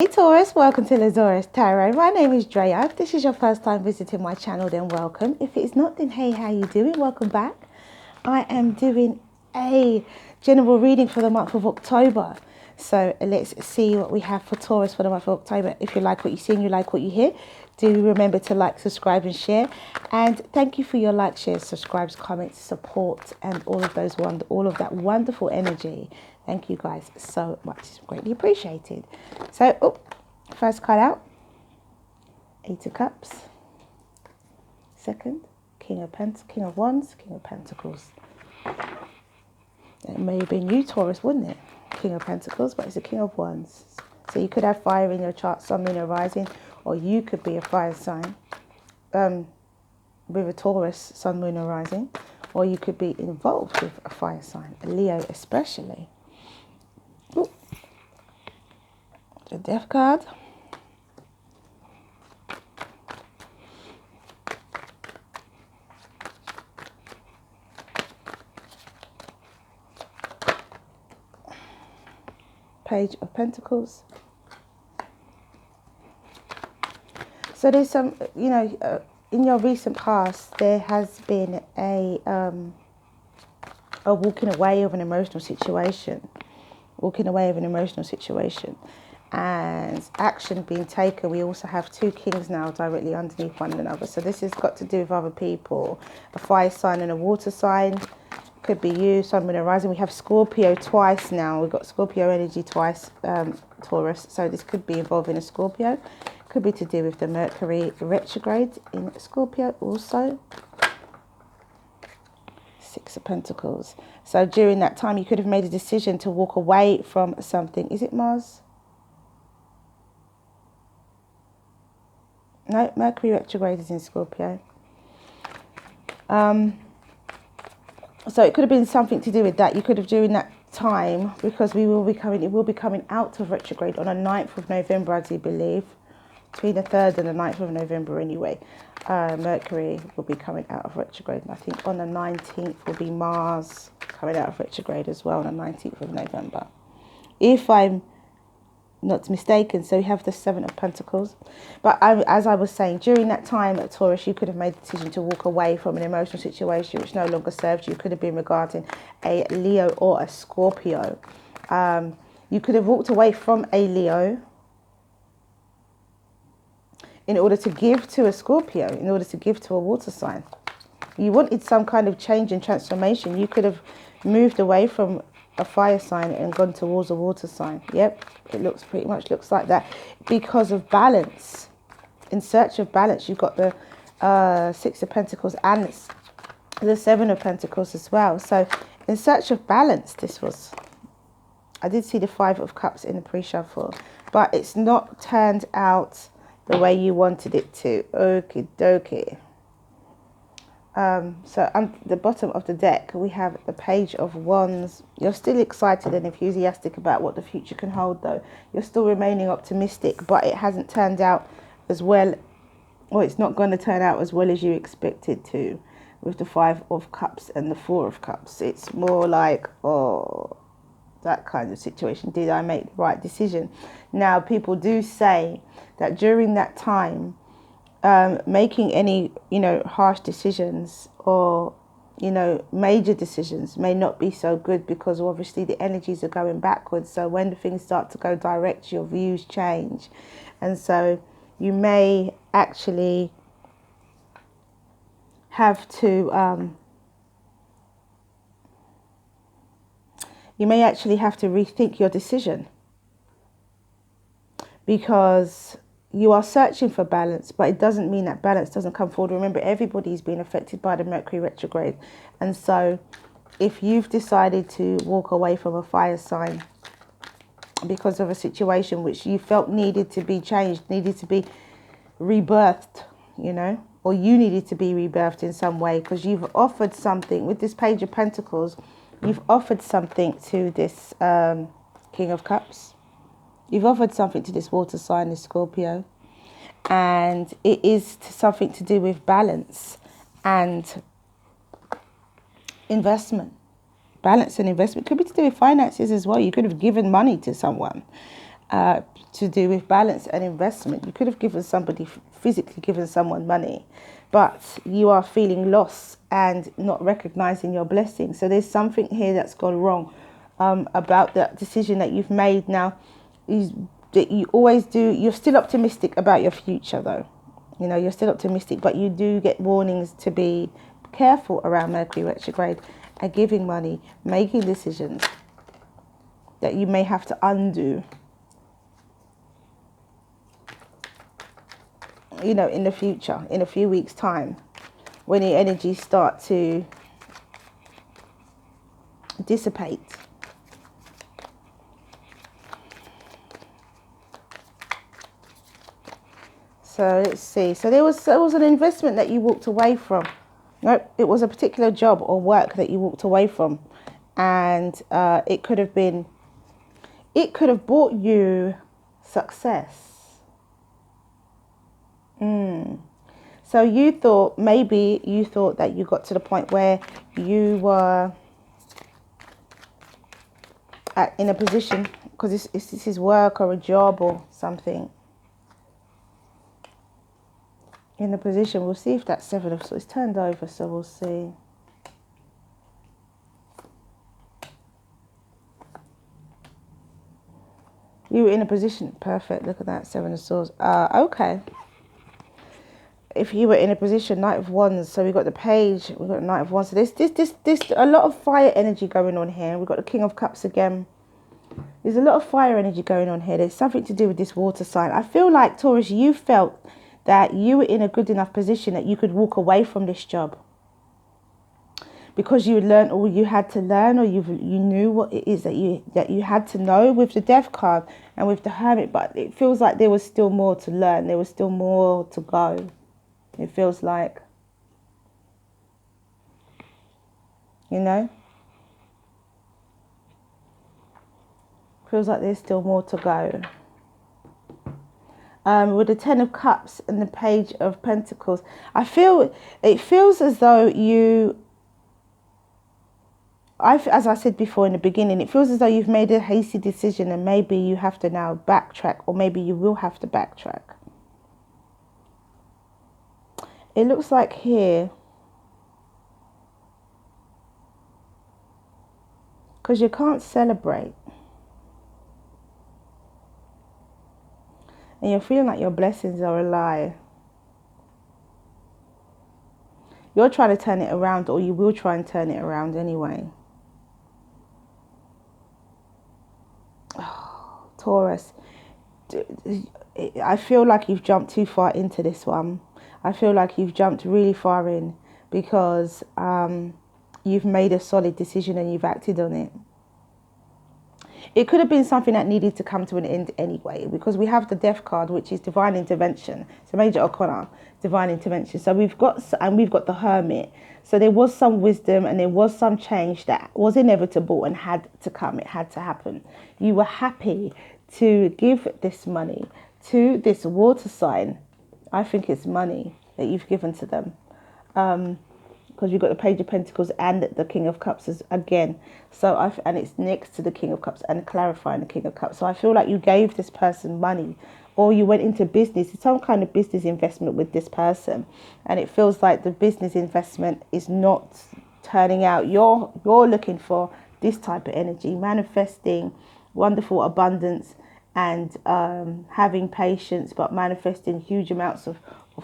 Hey Taurus, welcome to Zarious Tarot. My name is Drea. If this is your first time visiting my channel, then welcome. If it's not, then hey, how you doing? Welcome back. I am doing a general reading for the month of October. So let's see what we have for Taurus for the month of October. If you like what you see and you like what you hear, do remember to like, subscribe and share. And thank you for your likes, shares, subscribes, comments, support, and all of that wonderful energy. Thank you guys so much. It's greatly appreciated. So, first card out. Eight of Cups. Second, King of Wands, King of Pentacles. It may have been you, Taurus, wouldn't it? King of Pentacles, but it's a King of Wands. So you could have fire in your chart, Sun, Moon, or Rising, or you could be a fire sign with a Taurus, Sun, Moon, or Rising, or you could be involved with a fire sign, a Leo especially. Ooh. The Death card. Page of Pentacles. So there's some, in your recent past, there has been a walking away of an emotional situation. And action being taken. We also have two kings now directly underneath one another. So this has got to do with other people. A fire sign and a water sign. Could be you, Sun, Moon, and Rising. We have Scorpio twice now. We've got Scorpio energy twice, Taurus. So this could be involving a Scorpio. Could be to do with the Mercury retrograde in Scorpio also. Six of Pentacles. So during that time, you could have made a decision to walk away from something. Is it Mars? No, Mercury retrograde is in Scorpio. So it could have been something to do with that. You could have during that time, because it will be coming out of retrograde on the 9th of November, I do believe. Between the 3rd and the 9th of November anyway. Mercury will be coming out of retrograde. And I think on the 19th will be Mars coming out of retrograde as well on the 19th of November. If I'm not mistaken, so we have the Seven of Pentacles. But as I was saying, during that time at Taurus, you could have made the decision to walk away from an emotional situation which no longer served you. Could have been regarding a Leo or a Scorpio. You could have walked away from a Leo in order to give to a Scorpio, in order to give to a water sign. You wanted some kind of change and transformation. You could have moved away from a fire sign and gone towards a water sign. Yep, it pretty much looks like that. Because of balance. In search of balance, you've got the Six of Pentacles and the Seven of Pentacles as well. So in search of balance, this was. I did see the Five of Cups in the pre-shuffle, but it's not turned out the way you wanted it to. Okie dokie. So on the bottom of the deck, we have the Page of Wands. You're still excited and enthusiastic about what the future can hold, though. You're still remaining optimistic, but it hasn't turned out as well, or it's not going to turn out as well as you expected to, with the Five of Cups and the Four of Cups. It's more like, that kind of situation. Did I make the right decision? Now, people do say that during that time, making any, harsh decisions or, major decisions may not be so good, because obviously the energies are going backwards. So when things start to go direct, your views change. And so you may actually have to, rethink your decision, because you are searching for balance, but it doesn't mean that balance doesn't come forward. Remember, everybody's been affected by the Mercury retrograde. And so if you've decided to walk away from a fire sign because of a situation which you felt needed to be changed, needed to be rebirthed, or you needed to be rebirthed in some way, because you've offered something with this Page of Pentacles. You've offered something to this King of Cups. You've offered something to this water sign, this Scorpio. And it is something to do with balance and investment. Balance and investment could be to do with finances as well. You could have given money to someone. to do with balance and investment. You could have given somebody, physically given someone money, but you are feeling lost and not recognizing your blessing. So there's something here that's gone wrong about that decision that you've made. Now, that you always do, you're still optimistic about your future though. You know, you're still optimistic, but you do get warnings to be careful around Mercury retrograde and giving money, making decisions that you may have to undo, you know, in the future, in a few weeks' time, when the energies start to dissipate. So let's see. So there was an investment that you walked away from. Nope, it was a particular job or work that you walked away from, and it could have brought you success. So maybe you thought that you got to the point where you were in a position, because this is work or a job or something. In the position, we'll see if that Seven of Swords is turned over, so we'll see. You were in a position, perfect, look at that, Seven of Swords. Okay. If you were in a position, Knight of Wands, so we've got the Page, we've got the Knight of Wands. So there's a lot of fire energy going on here. We've got the King of Cups again. There's a lot of fire energy going on here. There's something to do with this water sign. I feel like, Taurus, you felt that you were in a good enough position that you could walk away from this job because you had learned all you had to learn, or you knew what it is that you had to know with the Death card and with the Hermit. But it feels like there was still more to learn. There was still more to go. It feels like, you know, feels like there's still more to go. With the Ten of Cups and the Page of Pentacles, it feels as though as I said before in the beginning, it feels as though you've made a hasty decision and maybe you have to now backtrack, or maybe you will have to backtrack. It looks like here, because you can't celebrate. And you're feeling like your blessings are a lie. You're trying to turn it around, or you will try and turn it around anyway. Oh, Taurus, I feel like you've jumped too far into this one. I feel like you've jumped really far in because you've made a solid decision and you've acted on it. It could have been something that needed to come to an end anyway, because we have the Death card, which is divine intervention. It's a major arcana, divine intervention. So we've got the Hermit. So there was some wisdom and there was some change that was inevitable and had to come. It had to happen. You were happy to give this money to this water sign. I think it's money that you've given to them. Because you've got the Page of Pentacles and the King of Cups again. So and it's next to the King of Cups and clarifying the King of Cups. So I feel like you gave this person money, or you went into business, some kind of business investment with this person, and it feels like the business investment is not turning out. You're looking for this type of energy, manifesting wonderful abundance and having patience, but manifesting huge amounts of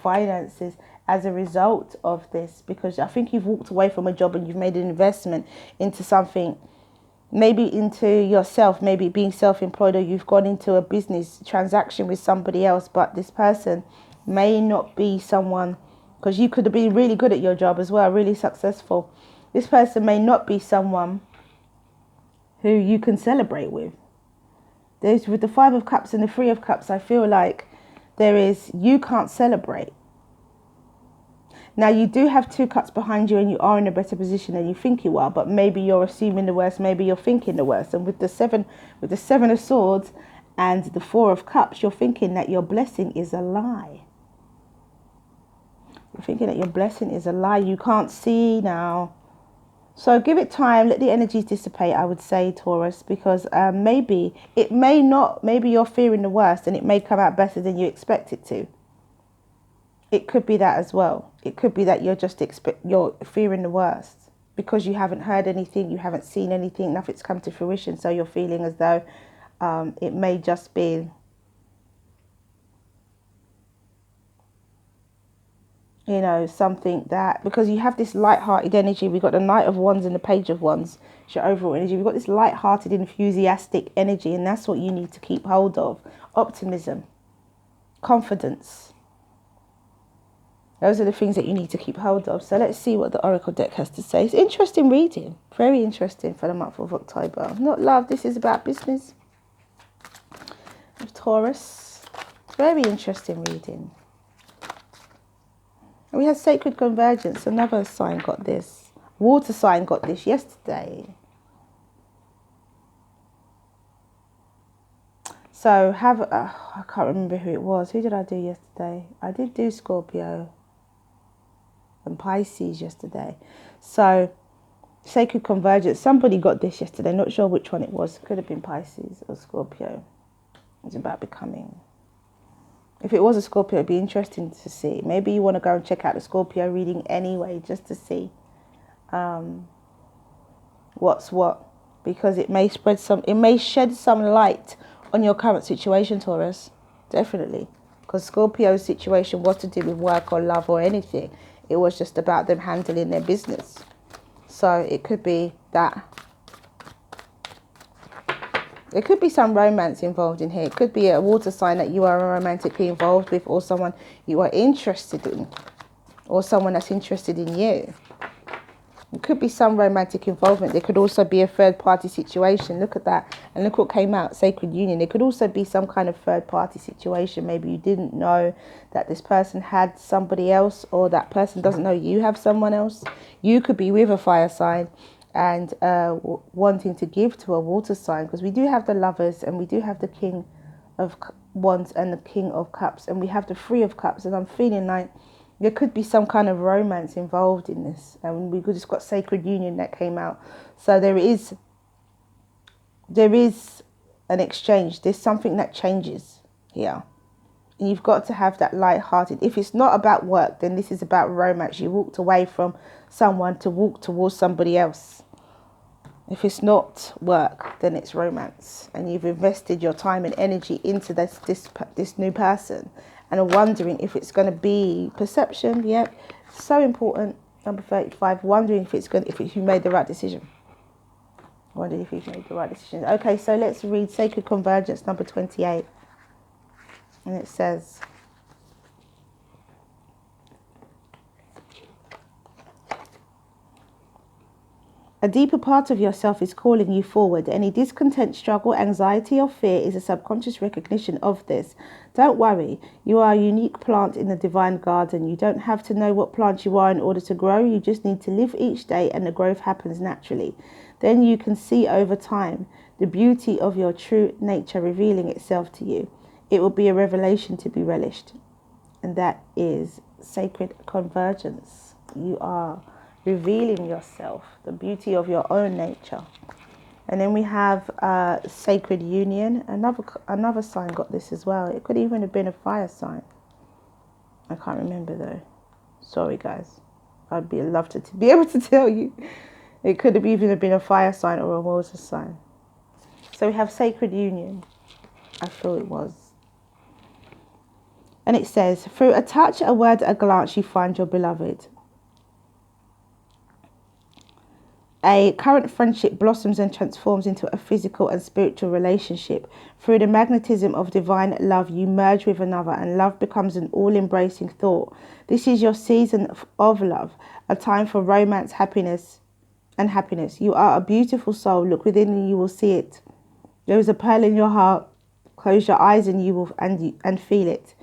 finances as a result of this, because I think you've walked away from a job and you've made an investment into something, maybe into yourself, maybe being self-employed, or you've gone into a business transaction with somebody else, but this person may not be someone, because you could have been really good at your job as well, really successful. This person may not be someone who you can celebrate with. With the Five of Cups and the Three of Cups, I feel like you can't celebrate. Now, you do have two cups behind you and you are in a better position than you think you are, but maybe you're assuming the worst, maybe you're thinking the worst. And with the Seven of Swords and the Four of Cups, you're thinking that your blessing is a lie. You're thinking that your blessing is a lie. You can't see now. So give it time, let the energies dissipate, I would say, Taurus, because maybe it may not, maybe you're fearing the worst and it may come out better than you expect it to. It could be that as well. It could be that you're fearing the worst because you haven't heard anything, you haven't seen anything, nothing's come to fruition. So you're feeling as though it may just be, you know, something that, because you have this light-hearted energy. We've got the Knight of Wands and the Page of Wands. It's your overall energy. We've got this light-hearted, enthusiastic energy, and that's what you need to keep hold of. Optimism, confidence. Those are the things that you need to keep hold of. So let's see what the Oracle deck has to say. It's interesting reading. Very interesting for the month of October. Not love. This is about business. Of Taurus. Very interesting reading. We had Sacred Convergence. Another sign got this. Water sign got this yesterday. So I can't remember who it was. Who did I do yesterday? I did do Scorpio and Pisces yesterday. So Sacred Convergence. Somebody got this yesterday. Not sure which one it was. It could have been Pisces or Scorpio. It's about becoming. If it was a Scorpio, it'd be interesting to see. Maybe you want to go and check out the Scorpio reading anyway, just to see what's what, because it may shed some light on your current situation, Taurus. Definitely, because Scorpio's situation was to do with work or love or anything. It was just about them handling their business. So it could be that. There could be some romance involved in here. It could be a water sign that you are romantically involved with, or someone you are interested in, or someone that's interested in you. It could be some romantic involvement. There could also be a third party situation. Look at that. And look what came out, Sacred Union. There could also be some kind of third party situation. Maybe you didn't know that this person had somebody else, or that person doesn't know you have someone else. You could be with a fire sign and wanting to give to a water sign, because we do have the Lovers and we do have the King of Wands and the King of Cups, and we have the Three of Cups, and I'm feeling like there could be some kind of romance involved in this, and we just got Sacred Union that came out. So there is an exchange. There's something that changes here. And you've got to have that light-hearted. If it's not about work, then this is about romance. You walked away from someone to walk towards somebody else. If it's not work, then it's romance. And you've invested your time and energy into this new person, and are wondering if it's going to be perception. Yeah, so important. Number 35, wondering if you made the right decision. Wondering if you've made the right decision. Okay, so let's read Sacred Convergence number 28. And it says, a deeper part of yourself is calling you forward. Any discontent, struggle, anxiety or fear is a subconscious recognition of this. Don't worry, you are a unique plant in the divine garden. You don't have to know what plant you are in order to grow. You just need to live each day, and the growth happens naturally. Then you can see over time the beauty of your true nature revealing itself to you. It will be a revelation to be relished. And that is Sacred Convergence. You are revealing yourself, the beauty of your own nature. And then we have Sacred Union. Another sign got this as well. It could even have been a fire sign. I can't remember though. Sorry guys. I'd love to be able to tell you. It could have even been a fire sign or a water sign. So we have Sacred Union. I feel it was. And it says, through a touch, a word, a glance, you find your beloved. A current friendship blossoms and transforms into a physical and spiritual relationship. Through the magnetism of divine love, you merge with another, and love becomes an all-embracing thought. This is your season of love, a time for romance, happiness. You are a beautiful soul. Look within and you will see it. There is a pearl in your heart. Close your eyes and you will and feel it.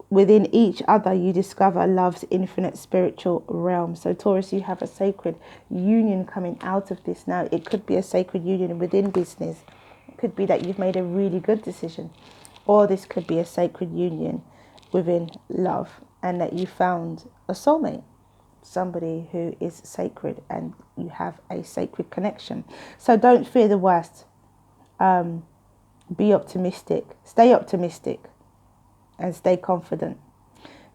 Within each other, you discover love's infinite spiritual realm. So Taurus, you have a sacred union coming out of this now. It could be a sacred union within business. It could be that you've made a really good decision. Or this could be a sacred union within love, and that you found a soulmate. somebody who is sacred and you have a sacred connection. So don't fear the worst. Be optimistic, stay optimistic, and stay confident.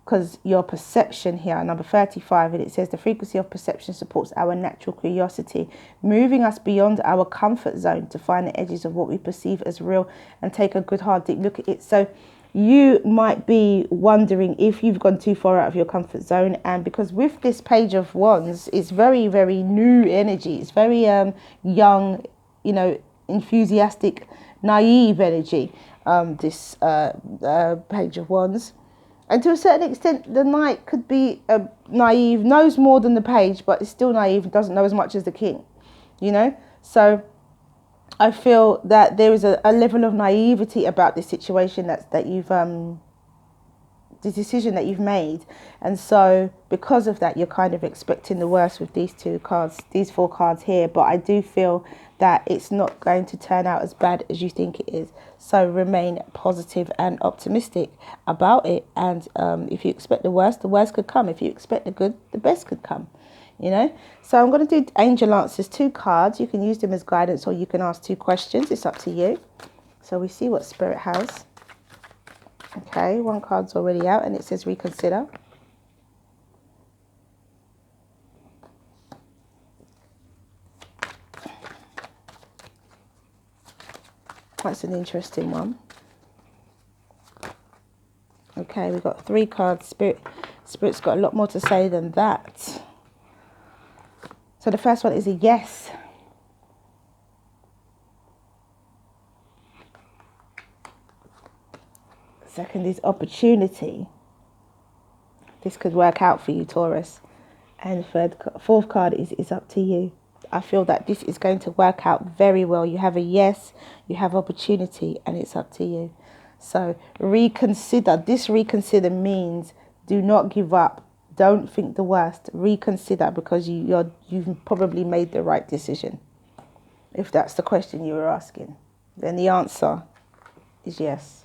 Because your perception here, number 35, and it says the frequency of perception supports our natural curiosity, moving us beyond our comfort zone to find the edges of what we perceive as real and take a good hard deep look at it. So you might be wondering if you've gone too far out of your comfort zone, and because with this Page of Wands, it's very, very new energy. It's very young, you know, enthusiastic, naive energy, this Page of Wands. And to a certain extent, the Knight could be naive, knows more than the Page, but is still naive, doesn't know as much as the King, you know. So I feel that there is a level of naivety about this situation that you've the decision that you've made, and so because of that, you're kind of expecting the worst with these two cards, these four cards here. But I do feel that it's not going to turn out as bad as you think it is. So remain positive and optimistic about it. And if you expect the worst could come. If you expect the good, the best could come. You know. So I'm going to do angel answers, 2 cards. You can use them as guidance, or you can ask 2 questions. It's up to you. So we see what Spirit has. Okay, 1 card's already out, and it says reconsider. That's an interesting one. Okay, we've got 3 cards. Spirit's got a lot more to say than that. So the first one is a yes. Second is opportunity. This could work out for you, Taurus. And fourth card is up to you. I feel that this is going to work out very well. You have a yes, you have opportunity, and it's up to you. So reconsider. This reconsider means do not give up. Don't think the worst. Reconsider, because you've probably made the right decision. If that's the question you were asking, then the answer is yes.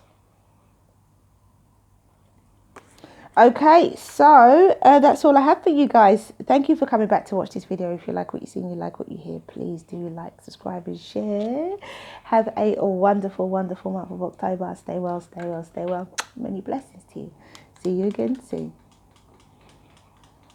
Okay, so that's all I have for you guys. Thank you for coming back to watch this video. If you like what you see and you like what you hear, please do like, subscribe and share. Have a wonderful, wonderful month of October. Stay well, stay well, stay well. Many blessings to you. See you again soon.